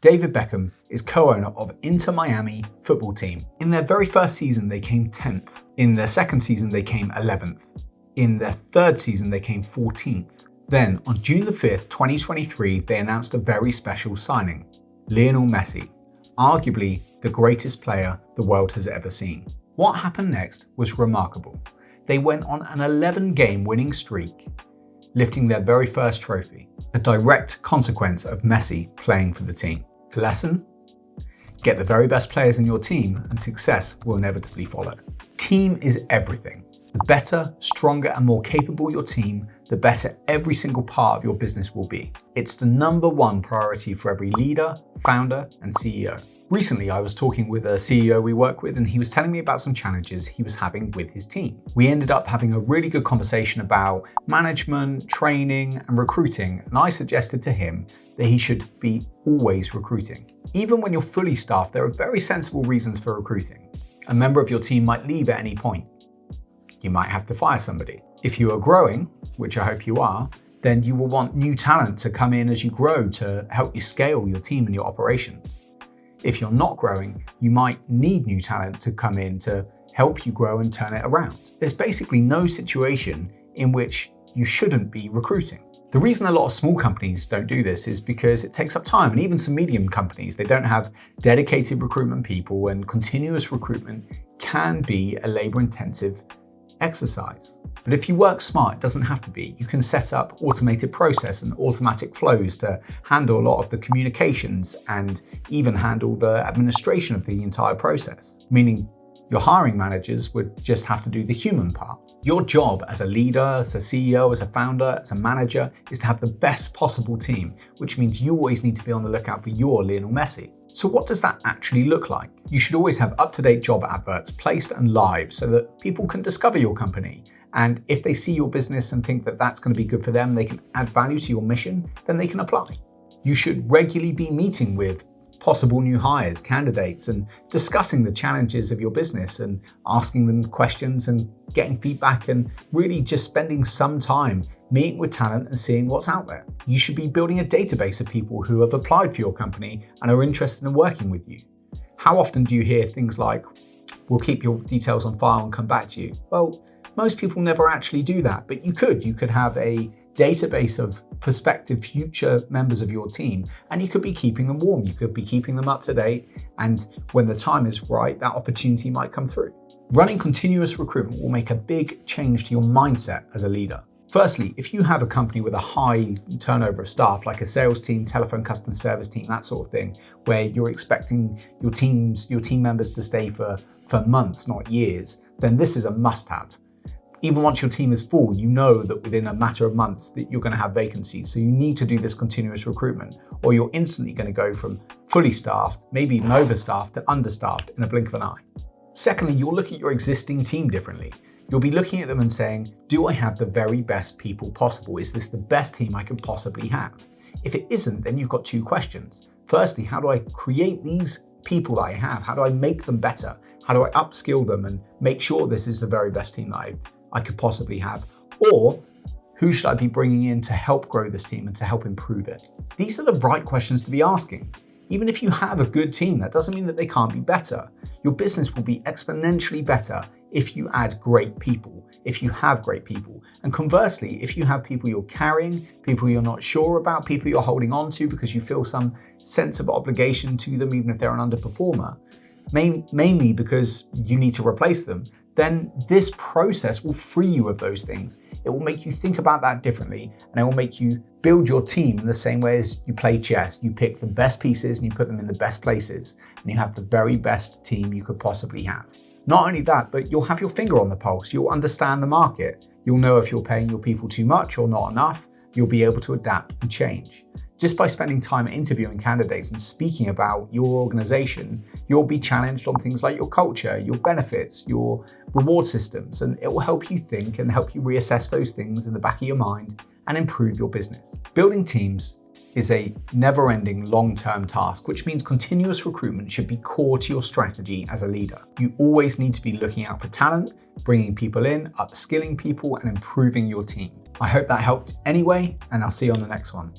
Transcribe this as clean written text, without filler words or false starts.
David Beckham is co-owner of Inter Miami football team. In their very first season, they came 10th. In their second season, they came 11th. In their third season, they came 14th. Then, on June the 5th, 2023, they announced a very special signing, Lionel Messi, arguably the greatest player the world has ever seen. What happened next was remarkable. They went on an 11-game winning streak, lifting their very first trophy, a direct consequence of Messi playing for the team. The lesson? Get the very best players in your team and success will inevitably follow. Team is everything. The better, stronger, and more capable your team, the better every single part of your business will be. It's the number one priority for every leader, founder, and CEO. Recently, I was talking with a CEO we work with, and he was telling me about some challenges he was having with his team. We ended up having a really good conversation about management, training, and recruiting, and I suggested to him that he should be always recruiting. Even when you're fully staffed, there are very sensible reasons for recruiting. A member of your team might leave at any point. You might have to fire somebody. If you are growing, which I hope you are, then you will want new talent to come in as you grow to help you scale your team and your operations. If you're not growing, you might need new talent to come in to help you grow and turn it around. There's basically no situation in which you shouldn't be recruiting. The reason a lot of small companies don't do this is because it takes up time, and even some medium companies, they don't have dedicated recruitment people, and continuous recruitment can be a labor-intensive exercise. But if you work smart, it doesn't have to be. You can set up automated process and automatic flows to handle a lot of the communications and even handle the administration of the entire process, meaning your hiring managers would just have to do the human part. Your job as a leader, as a CEO, as a founder, as a manager is to have the best possible team, which means you always need to be on the lookout for your Lionel Messi. So what does that actually look like? You should always have up-to-date job adverts placed and live so that people can discover your company. And if they see your business and think that that's going to be good for them, they can add value to your mission, then they can apply. You should regularly be meeting with possible new hires, candidates, and discussing the challenges of your business and asking them questions and getting feedback, and really just spending some time meeting with talent and seeing what's out there. You should be building a database of people who have applied for your company and are interested in working with you. How often do you hear things like, "We'll keep your details on file and come back to you"? Well, most people never actually do that, but you could. You could have a database of prospective future members of your team, and you could be keeping them warm. You could be keeping them up to date, and when the time is right, that opportunity might come through. Running continuous recruitment will make a big change to your mindset as a leader. Firstly, if you have a company with a high turnover of staff, like a sales team, telephone customer service team, that sort of thing, where you're expecting your team members to stay for months, not years, then this is a must-have. Even once your team is full, you know that within a matter of months that you're going to have vacancies. So you need to do this continuous recruitment, or you're instantly going to go from fully staffed, maybe even overstaffed, to understaffed in a blink of an eye. Secondly, you'll look at your existing team differently. You'll be looking at them and saying, do I have the very best people possible? Is this the best team I could possibly have? If it isn't, then you've got two questions. Firstly, how do I create these people that I have? How do I make them better? How do I upskill them and make sure this is the very best team that I could possibly have? Or who should I be bringing in to help grow this team and to help improve it? These are the right questions to be asking. Even if you have a good team, that doesn't mean that they can't be better. Your business will be exponentially better if you add great people, if you have great people. And conversely, if you have people you're carrying, people you're not sure about, people you're holding on to because you feel some sense of obligation to them, even if they're an underperformer, mainly because you need to replace them, then this process will free you of those things. It will make you think about that differently, and it will make you build your team in the same way as you play chess. You pick the best pieces and you put them in the best places, and you have the very best team you could possibly have. Not only that, but you'll have your finger on the pulse. You'll understand the market. You'll know if you're paying your people too much or not enough. You'll be able to adapt and change. Just by spending time interviewing candidates and speaking about your organization, you'll be challenged on things like your culture, your benefits, your reward systems, and it will help you think and help you reassess those things in the back of your mind and improve your business. Building teams is a never-ending long-term task, which means continuous recruitment should be core to your strategy as a leader. You always need to be looking out for talent, bringing people in, upskilling people, and improving your team. I hope that helped anyway, and I'll see you on the next one.